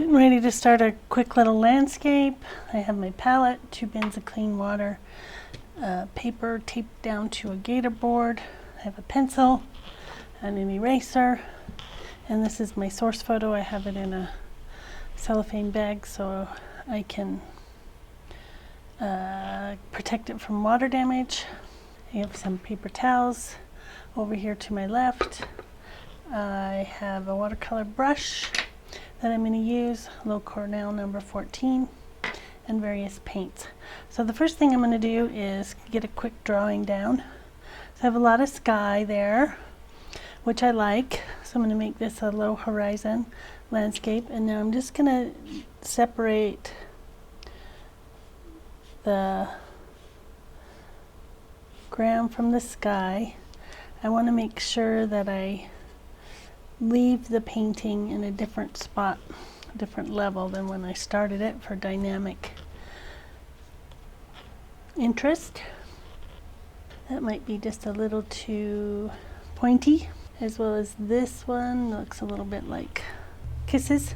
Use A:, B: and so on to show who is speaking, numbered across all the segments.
A: Ready to start a quick little landscape. I have my palette, 2 bins of clean water, paper taped down to a gator board. I have a pencil and an eraser, and this is my source photo. I have it in a cellophane bag so I can protect it from water damage. I have some paper towels over here to my left. I have a watercolor brush that I'm going to use, Low Cornell number 14, and various paints. So the first thing I'm going to do is get a quick drawing down. So I have a lot of sky there, which I like. So I'm going to make this a low horizon landscape, and now I'm just going to separate the ground from the sky. I want to make sure that I leave the painting in a different spot, a different level than when I started it for dynamic interest. That might be just a little too pointy, as well as this one looks a little bit like kisses.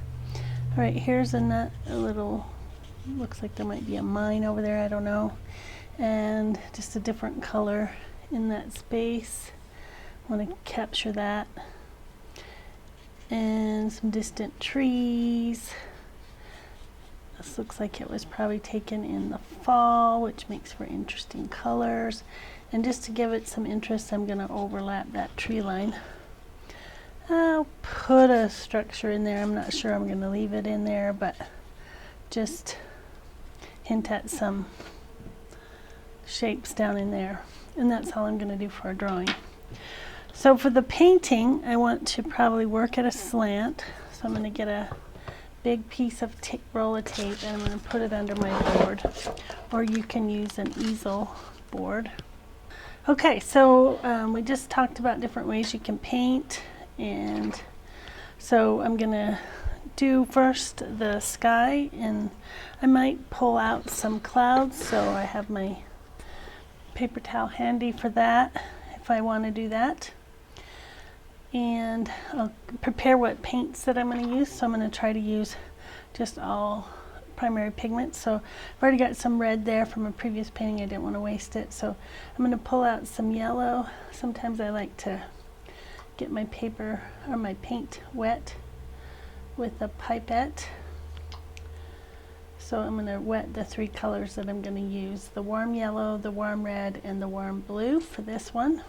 A: All right, here's a little, looks like there might be a mine over there, I don't know, and just a different color in that space. I want to capture that. And some distant trees. This looks like it was probably taken in the fall, which makes for interesting colors. And just to give it some interest, I'm going to overlap that tree line. I'll put a structure in there. I'm not sure I'm going to leave it in there, but just hint at some shapes down in there. And that's all I'm going to do for a drawing. So for the painting, I want to probably work at a slant. So I'm going to get a big piece of roll of tape and I'm going to put it under my board. Or you can use an easel board. Okay, so we just talked about different ways you can paint. And so I'm going to do first the sky, and I might pull out some clouds. So I have my paper towel handy for that if I want to do that. And I'll prepare what paints that I'm going to use. So I'm going to try to use just all primary pigments. So I've already got some red there from a previous painting. I didn't want to waste it. So I'm going to pull out some yellow. Sometimes I like to get my paper or my paint wet with a pipette. So I'm going to wet the 3 colors that I'm going to use. The warm yellow, the warm red, and the warm blue for this one.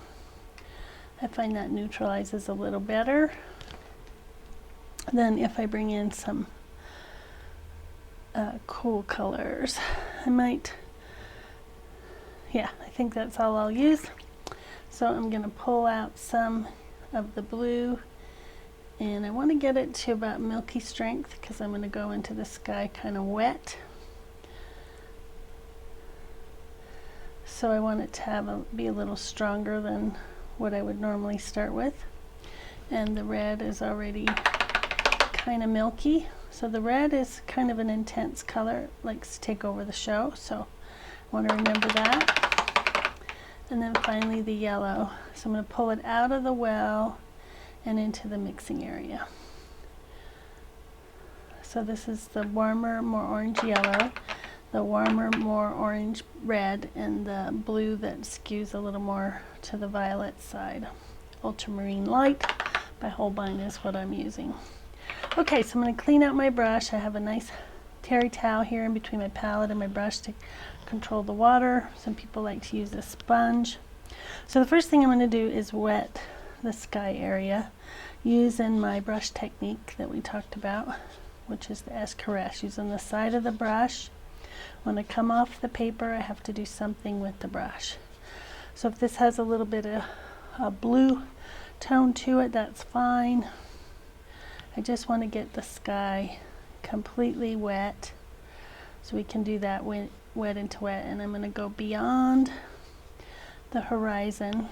A: I find that neutralizes a little better than if I bring in some cool colors. I think that's all I'll use. So I'm going to pull out some of the blue, and I want to get it to about milky strength because I'm going to go into the sky kind of wet. So I want it to be a little stronger than what I would normally start with. And the red is already kind of milky. So the red is kind of an intense color. It likes to take over the show. So I want to remember that. And then finally the yellow. So I'm going to pull it out of the well and into the mixing area. So this is the warmer, more orange yellow, the warmer, more orange red, and the blue that skews a little more to the violet side. Ultramarine light by Holbein is what I'm using. Okay, so I'm going to clean out my brush. I have a nice terry towel here in between my palette and my brush to control the water. Some people like to use a sponge. So the first thing I'm going to do is wet the sky area using my brush technique that we talked about, which is the escarres, using the side of the brush. When I come off the paper, I have to do something with the brush. So if this has a little bit of a blue tone to it, that's fine. I just want to get the sky completely wet, so we can do that wet into wet. And I'm going to go beyond the horizon.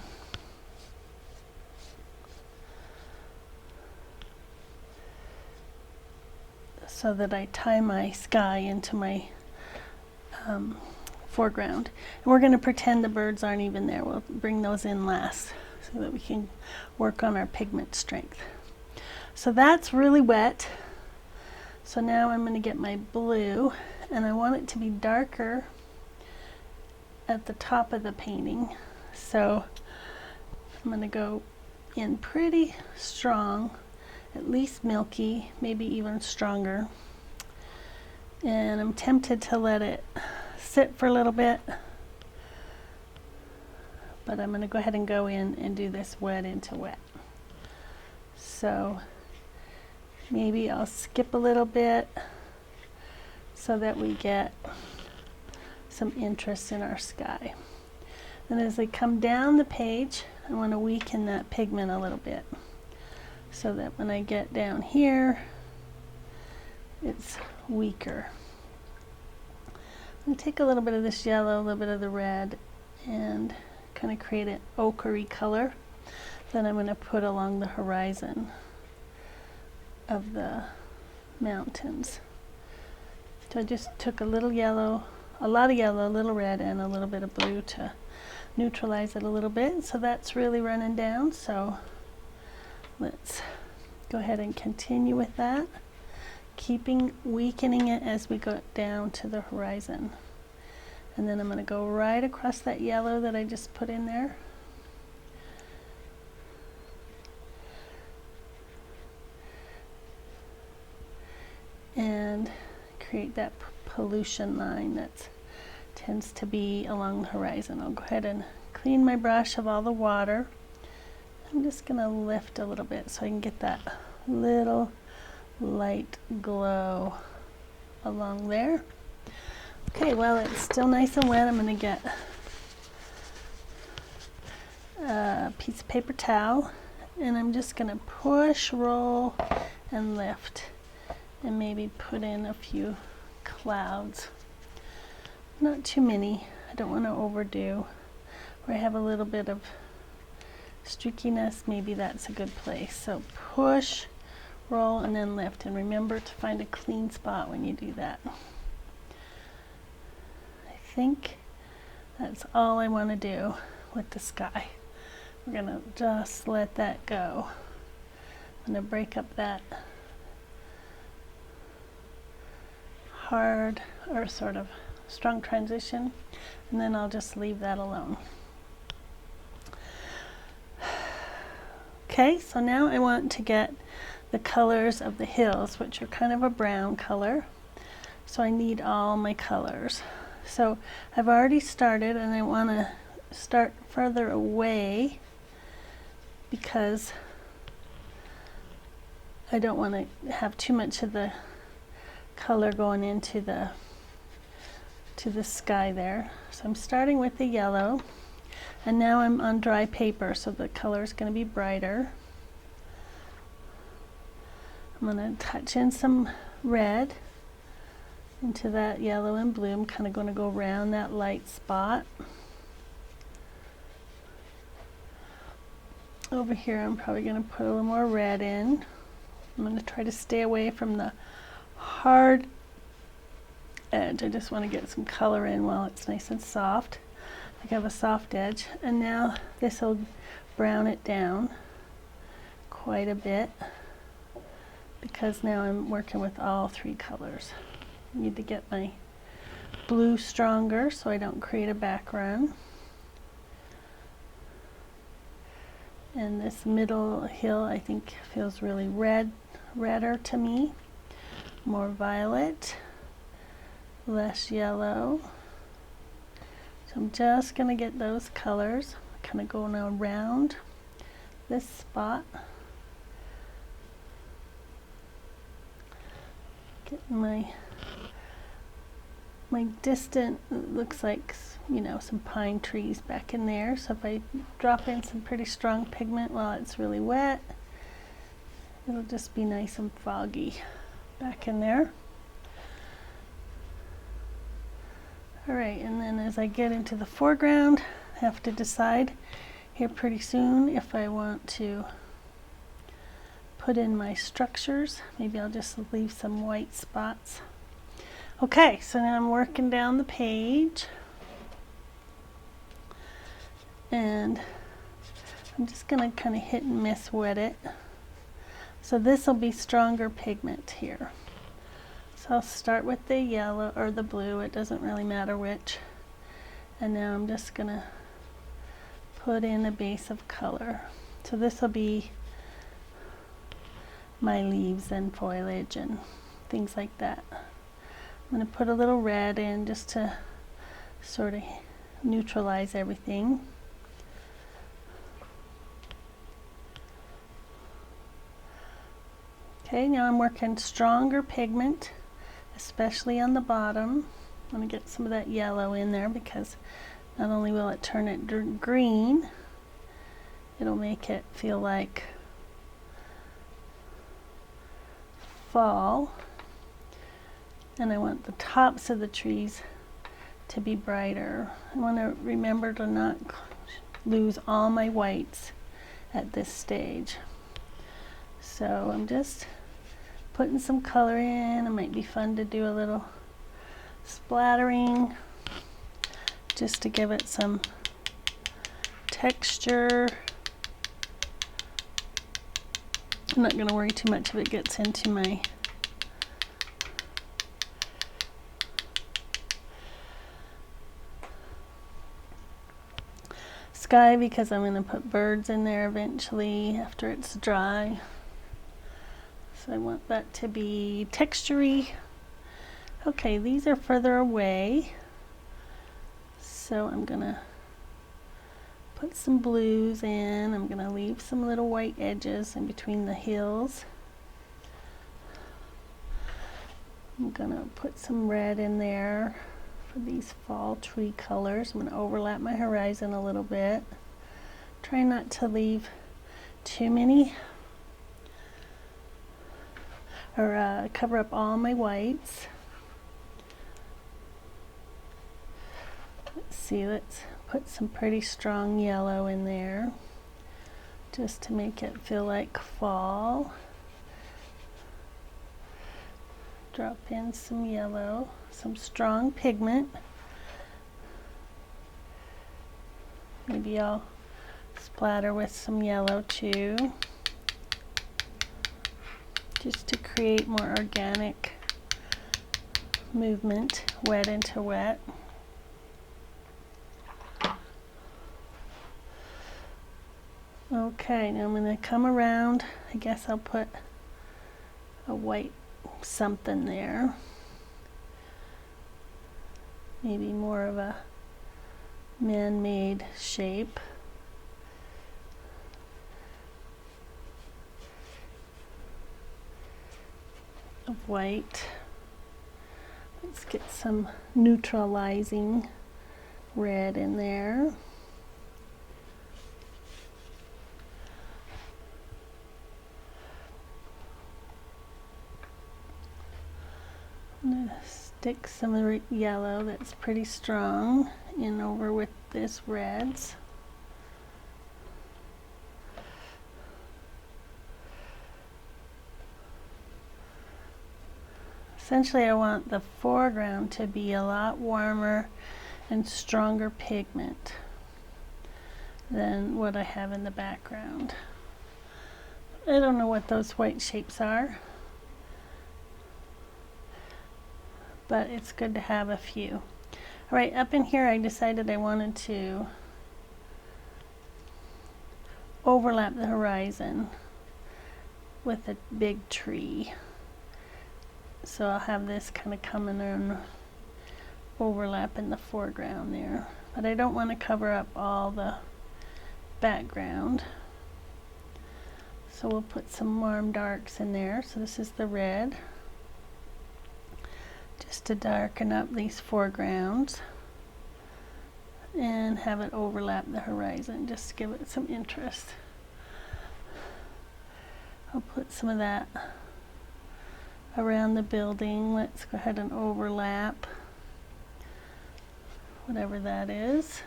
A: so that I tie my sky into my foreground. And we're going to pretend the birds aren't even there. We'll bring those in last so that we can work on our pigment strength. So that's really wet. So now I'm going to get my blue, and I want it to be darker at the top of the painting. So I'm going to go in pretty strong, at least milky, maybe even stronger. And I'm tempted to let it sit for a little bit, but I'm going to go ahead and go in and do this wet into wet. So maybe I'll skip a little bit so that we get some interest in our sky. And as I come down the page, I want to weaken that pigment a little bit so that when I get down here, it's weaker. I'm going to take a little bit of this yellow, a little bit of the red, and kind of create an ochre color that I'm going to put along the horizon of the mountains. So I just took a little yellow, a lot of yellow, a little red, and a little bit of blue to neutralize it a little bit. So that's really running down. So let's go ahead and continue with that, weakening it as we go down to the horizon. And then I'm going to go right across that yellow that I just put in there. And create that pollution line that tends to be along the horizon. I'll go ahead and clean my brush of all the water. I'm just going to lift a little bit so I can get that little light glow along there. Okay, well, it's still nice and wet. I'm going to get a piece of paper towel, and I'm just going to push, roll, and lift, and maybe put in a few clouds. Not too many. I don't want to overdo. Where I have a little bit of streakiness, maybe that's a good place. So push, roll, and then lift. And remember to find a clean spot when you do that. I think that's all I want to do with the sky. We're going to just let that go. I'm going to break up that hard or sort of strong transition, and then I'll just leave that alone. Okay, so now I want to get the colors of the hills, which are kind of a brown color. So I need all my colors. So I've already started, and I want to start further away because I don't want to have too much of the color going into the sky there. So I'm starting with the yellow, and now I'm on dry paper, so the color is going to be brighter. I'm going to touch in some red into that yellow and blue. I'm kind of going to go around that light spot. Over here I'm probably going to put a little more red in. I'm going to try to stay away from the hard edge. I just want to get some color in while it's nice and soft. I have a soft edge, and now this will brown it down quite a bit because now I'm working with all three colors. I need to get my blue stronger so I don't create a background. And this middle hill I think feels really redder to me. More violet, less yellow. So I'm just going to get those colors, kind of going around this spot. Getting my distant, it looks like, you know, some pine trees back in there. So if I drop in some pretty strong pigment while it's really wet, it'll just be nice and foggy back in there. Alright, and then as I get into the foreground, I have to decide here pretty soon if I want to put in my structures. Maybe I'll just leave some white spots. Okay, so now I'm working down the page. And I'm just going to kind of hit and miss wet it. So this will be stronger pigment here. So I'll start with the yellow or the blue, it doesn't really matter which. And now I'm just going to put in a base of color. So this will be my leaves and foliage and things like that. I'm going to put a little red in just to sort of neutralize everything. Okay, now I'm working stronger pigment, especially on the bottom. I'm going to get some of that yellow in there because not only will it turn it green, it'll make it feel like fall. And I want the tops of the trees to be brighter. I want to remember to not lose all my whites at this stage. So I'm just putting some color in. It might be fun to do a little splattering just to give it some texture. I'm not going to worry too much if it gets into my sky because I'm going to put birds in there eventually after it's dry. So I want that to be textury. Okay, these are further away. So I'm going to put some blues in. I'm going to leave some little white edges in between the hills. I'm going to put some red in there for these fall tree colors. I'm going to overlap my horizon a little bit. Try not to leave too many or cover up all my whites. Let's see, let's put some pretty strong yellow in there just to make it feel like fall. Drop in some yellow, some strong pigment. Maybe I'll splatter with some yellow too, just to create more organic movement, wet into wet. Okay, now I'm going to come around. I guess I'll put a white something there. Maybe more of a man-made shape. Of white. Let's get some neutralizing red in there. I'm going to stick some of the yellow that's pretty strong in over with this reds. Essentially, I want the foreground to be a lot warmer and stronger pigment than what I have in the background. I don't know what those white shapes are, but it's good to have a few. All right, up in here I decided I wanted to overlap the horizon with a big tree. So I'll have this kind of coming and overlap in the foreground there. But I don't want to cover up all the background. So we'll put some warm darks in there. So this is the red. Just to darken up these foregrounds. And have it overlap the horizon, just to give it some interest. I'll put some of that around the building. Let's go ahead and overlap whatever that is.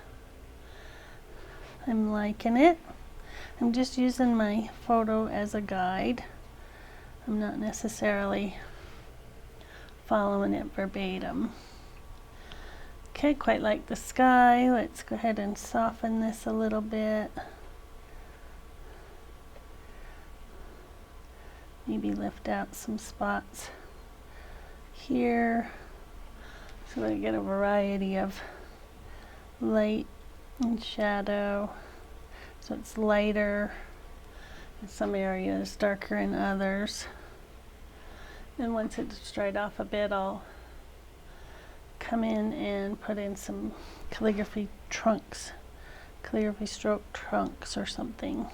A: I'm liking it. I'm just using my photo as a guide. I'm not necessarily following it verbatim. Okay, quite like the sky. Let's go ahead and soften this a little bit. Maybe lift out some spots here so I get a variety of light and shadow. So it's lighter in some areas, darker in others. And once it's dried off a bit, I'll come in and put in some calligraphy stroke trunks or something.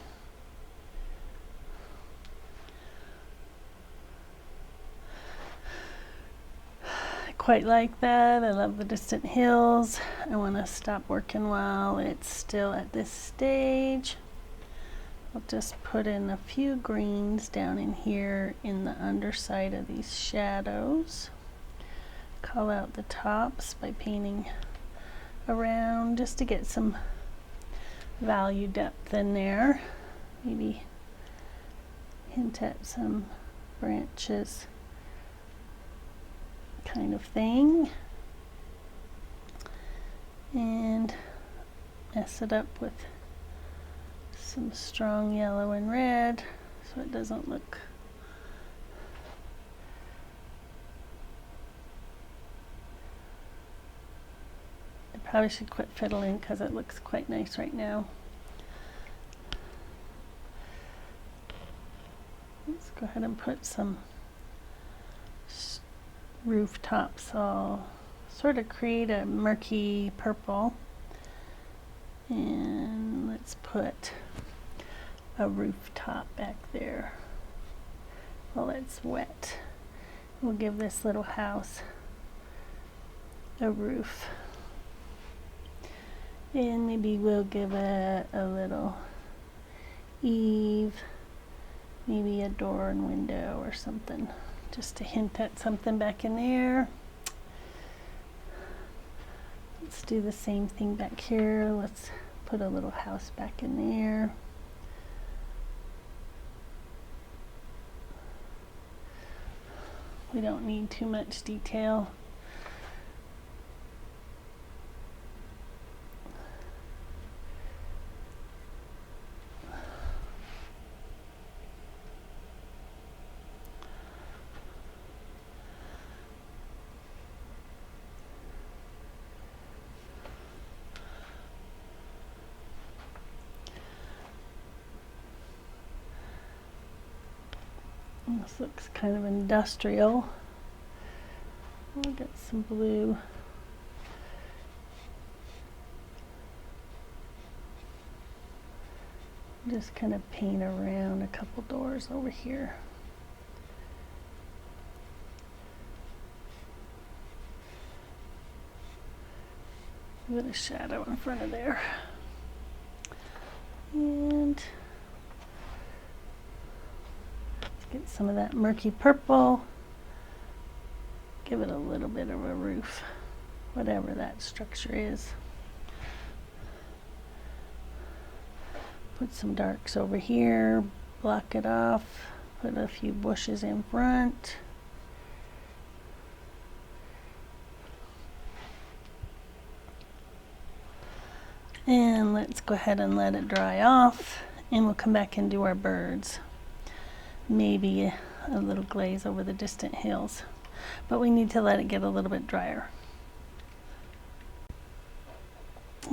A: I quite like that. I love the distant hills. I want to stop working while it's still at this stage. I'll just put in a few greens down in here in the underside of these shadows. Call out the tops by painting around just to get some value depth in there. Maybe hint at some branches kind of thing. And mess it up with some strong yellow and red so it doesn't look probably should quit fiddling because it looks quite nice right now. Let's go ahead and put some rooftops. I'll sort of create a murky purple, and let's put a rooftop back there while it's wet. We'll give this little house a roof. And maybe we'll give it a little eave, maybe a door and window or something, just to hint at something back in there. Let's do the same thing back here. Let's put a little house back in there. We don't need too much detail. This looks kind of industrial. We'll get some blue. Just kind of paint around a couple doors over here. Give it a shadow in front of there. And get some of that murky purple, give it a little bit of a roof, whatever that structure is. Put some darks over here, block it off, put a few bushes in front. And let's go ahead and let it dry off, and we'll come back and do our birds. Maybe a little glaze over the distant hills, but we need to let it get a little bit drier.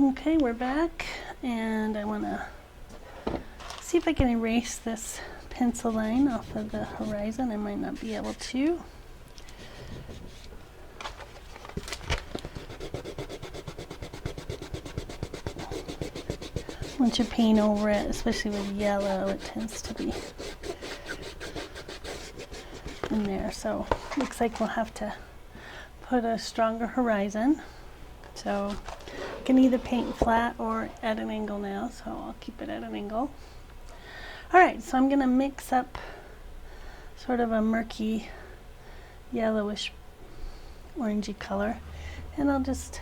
A: Okay, we're back, and I want to see if I can erase this pencil line off of the horizon. I might not be able to. Once you paint over it, especially with yellow, it tends to be in there. So looks like we'll have to put a stronger horizon. So I can either paint flat or at an angle now, so I'll keep it at an angle. Alright, so I'm going to mix up sort of a murky yellowish orangey color, and I'll just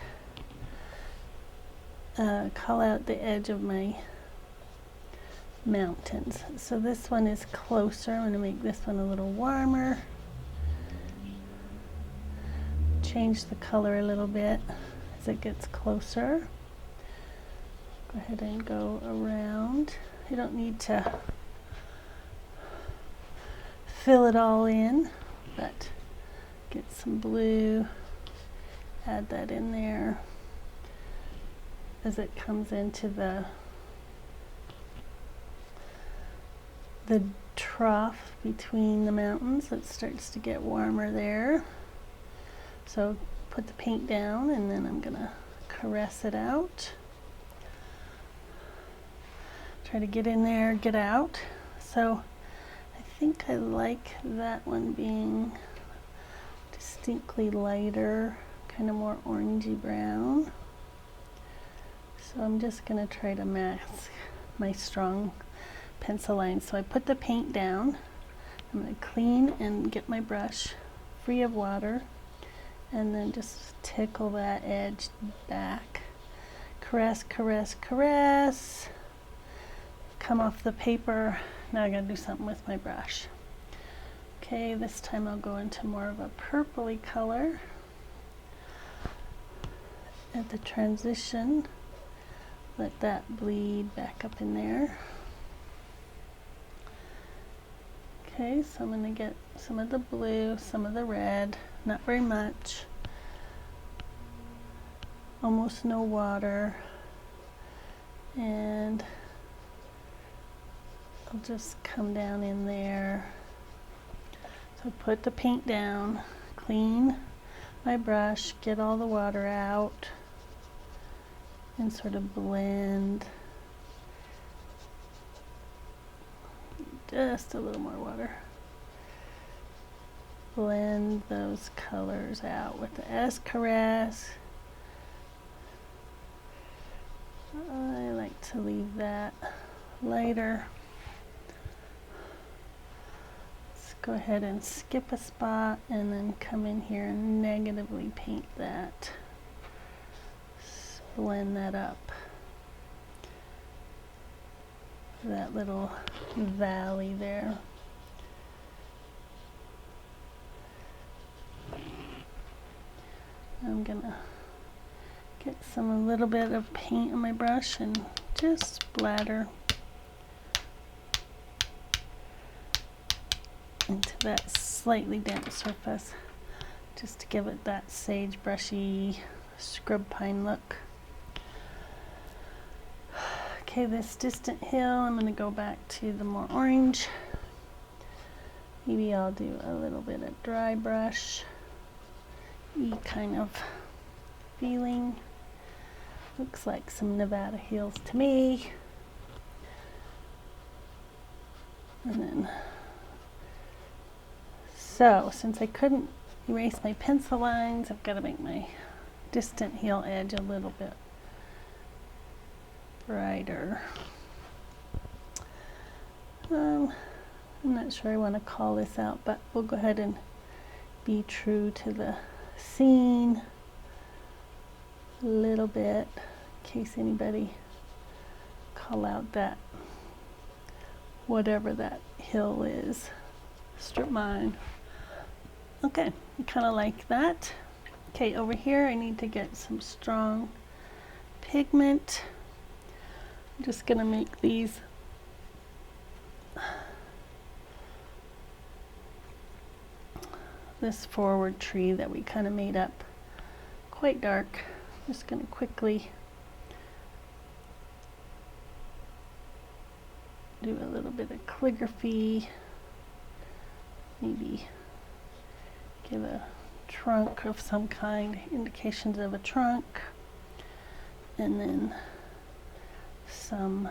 A: call out the edge of my mountains. So this one is closer. I'm going to make this one a little warmer. Change the color a little bit as it gets closer. Go ahead and go around. You don't need to fill it all in, but get some blue, add that in there as it comes into the trough between the mountains. It starts to get warmer there. So put the paint down, and then I'm gonna caress it out. Try to get in there, get out. So I think I like that one being distinctly lighter, kind of more orangey brown. So I'm just gonna try to mask my strong pencil lines. So I put the paint down. I'm gonna clean and get my brush free of water, and then just tickle that edge back. Caress, caress, caress. Come off the paper. Now I gotta do something with my brush. Okay, this time I'll go into more of a purpley color at the transition. Let that bleed back up in there. Okay, so I'm going to get some of the blue, some of the red, not very much, almost no water, and I'll just come down in there. So put the paint down, clean my brush, get all the water out, and sort of blend. Just a little more water. Blend those colors out with the S caress. I like to leave that lighter. Let's go ahead and skip a spot and then come in here and negatively paint that. Blend that up. That little valley there. I'm gonna get a little bit of paint on my brush and just splatter into that slightly damp surface, just to give it that sage brushy scrub pine look. Okay, this distant hill, I'm going to go back to the more orange. Maybe I'll do a little bit of dry brush, kind of feeling. Looks like some Nevada hills to me. And then, so since I couldn't erase my pencil lines, I've got to make my distant hill edge a little bit brighter. I'm not sure I want to call this out, but we'll go ahead and be true to the scene a little bit, in case anybody call out that whatever that hill is, strip mine. Okay, I kind of like that. Okay, over here I need to get some strong pigment. I'm just going to make these this forward tree that we kind of made up quite dark. I'm just going to quickly do a little bit of calligraphy, maybe give a trunk of some kind, indications of a trunk, and then some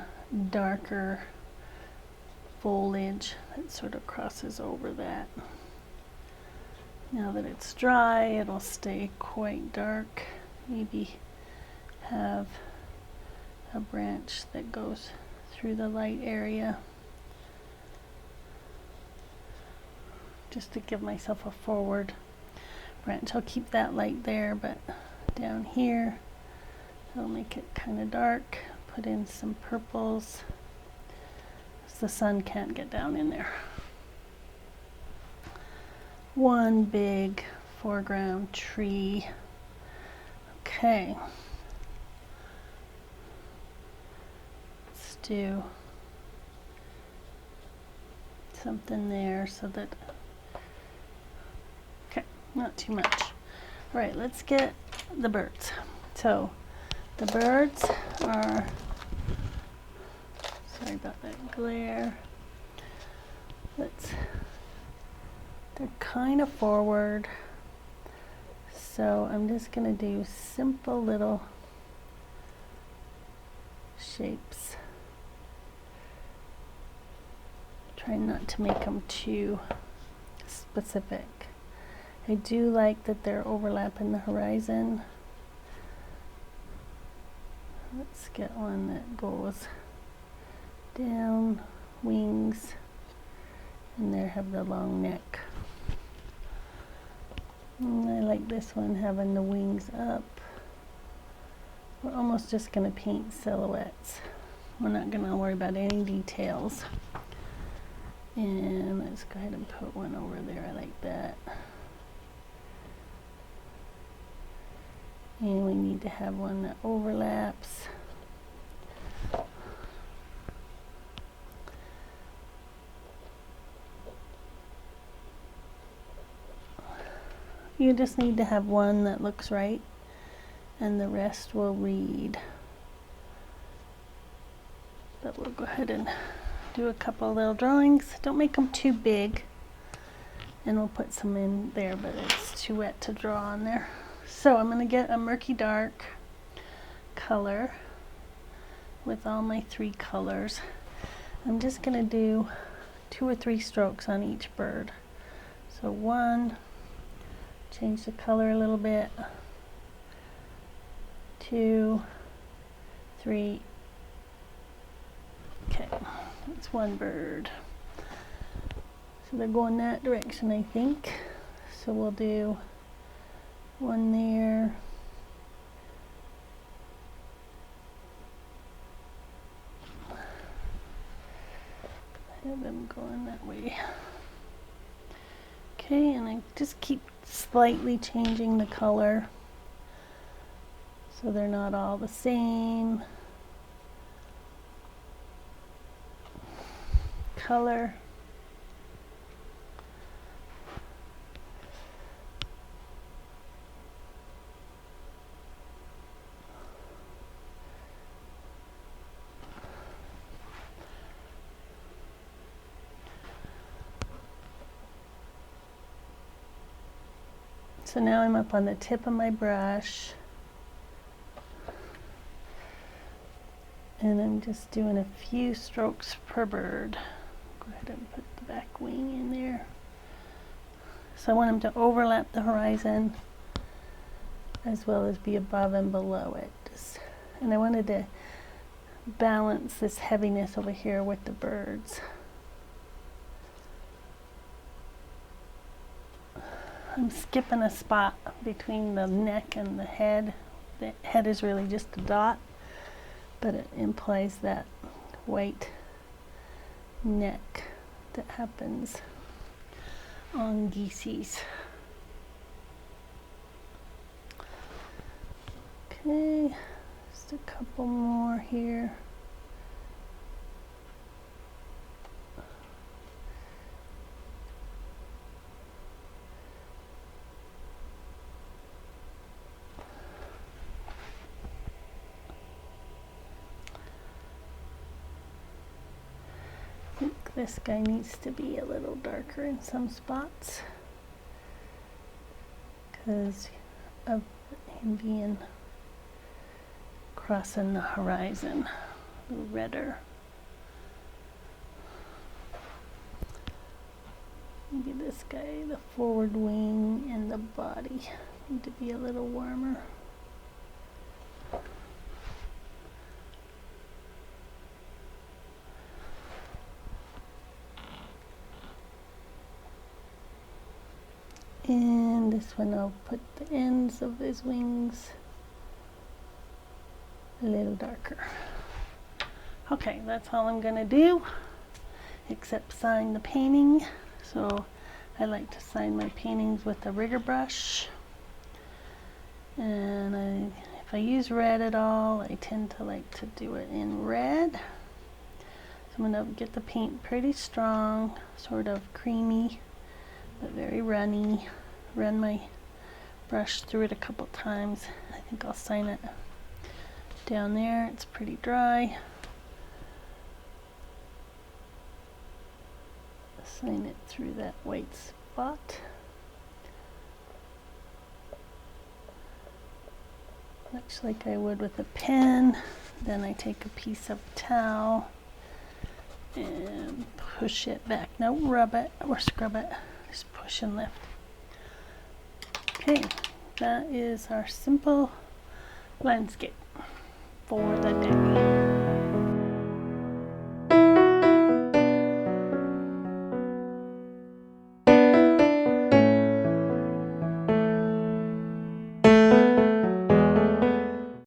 A: darker foliage that sort of crosses over that. Now that it's dry, it'll stay quite dark. Maybe have a branch that goes through the light area, just to give myself a forward branch. I'll keep that light there, but down here I'll make it kind of dark. Put in some purples the sun can't get down in there. One big foreground tree. Okay. Let's do something there so that, okay, not too much. All right, let's get the birds. So the birds are, sorry about that glare. They're kind of forward. So I'm just gonna do simple little shapes. Try not to make them too specific. I do like that they're overlapping the horizon. Let's get one that goes down, wings, and there have the long neck. And I like this one having the wings up. We're almost just going to paint silhouettes. We're not going to worry about any details. And let's go ahead and put one over there. I like that. And we need to have one that overlaps. You just need to have one that looks right, and the rest will read. But we'll go ahead and do a couple of little drawings. Don't make them too big, and we'll put some in there, but it's too wet to draw on there. So I'm going to get a murky dark color with all my 3 colors. I'm just going to do 2 or 3 strokes on each bird. So 1, change the color a little bit, 2, 3, okay, that's 1 bird. So they're going that direction, I think. So we'll do 1 there. Have them going that way. Okay, and I just keep slightly changing the color so they're not all the same color. So now I'm up on the tip of my brush, and I'm just doing a few strokes per bird. Go ahead and put the back wing in there. So I want them to overlap the horizon as well as be above and below it. And I wanted to balance this heaviness over here with the birds. I'm skipping a spot between the neck and the head. The head is really just a dot, but it implies that white neck that happens on geese. Okay, just a couple more here. This guy needs to be a little darker in some spots because of him being crossing the horizon, a little redder. Maybe this guy, the forward wing and the body need to be a little warmer. And this one I'll put the ends of his wings a little darker. Okay, that's all I'm gonna do. except sign the painting. So I like to sign my paintings with a rigger brush. And if I use red at all, I tend to like to do it in red. So I'm going to get the paint pretty strong, sort of creamy, but very runny. Run my brush through it a couple times. I think I'll sign it down there. It's pretty dry. Sign it through that white spot. Much like I would with a pen. Then I take a piece of towel and push it back. No, rub it or scrub it. Just push and lift. Okay, that is our simple landscape for the day.